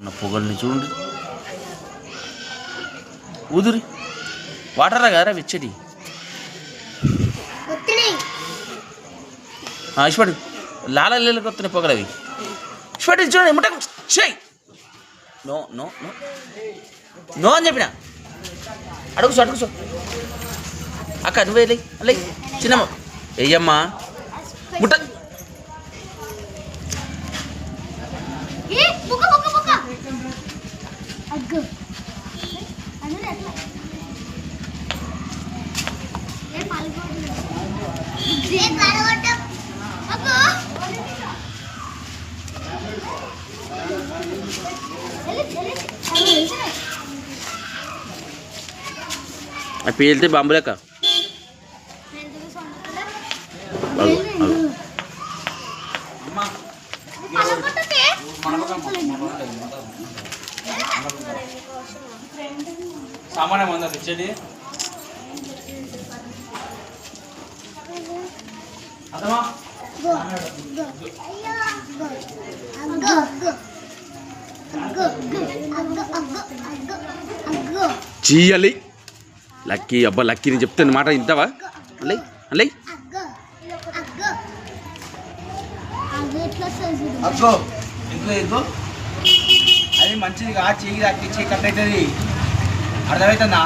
నా పొగల్ని చూడండి ఊదురి వాటరా కదరా వెచ్చడి ఇష్టపడు లాల లేలకు వస్తున్నాయి పొగలవి ఇష్టపడి చూడండి ముట్ట చేయి నో నో నో నో అని చెప్పిన అడుగుసో అడుగుసో అక్క నువ్వే లే లే చిన్నమ్మ వెయ్యమ్మా ముట్ట పేలితే బాంబు లెక్క సామాన్యం ఉందా తెచ్చండి అదమ్మా చీయాలి లక్కీ అబ్బా లక్కీ నేను చెప్తాను మాట ఇంతవా అల్లై అల్లై అగ్గో ఇంకో ఎగ్గో అది మంచిది కా చెయ్యి తాకి చెయ్యి కట్ అవుతుంది అర్థమవుతుందా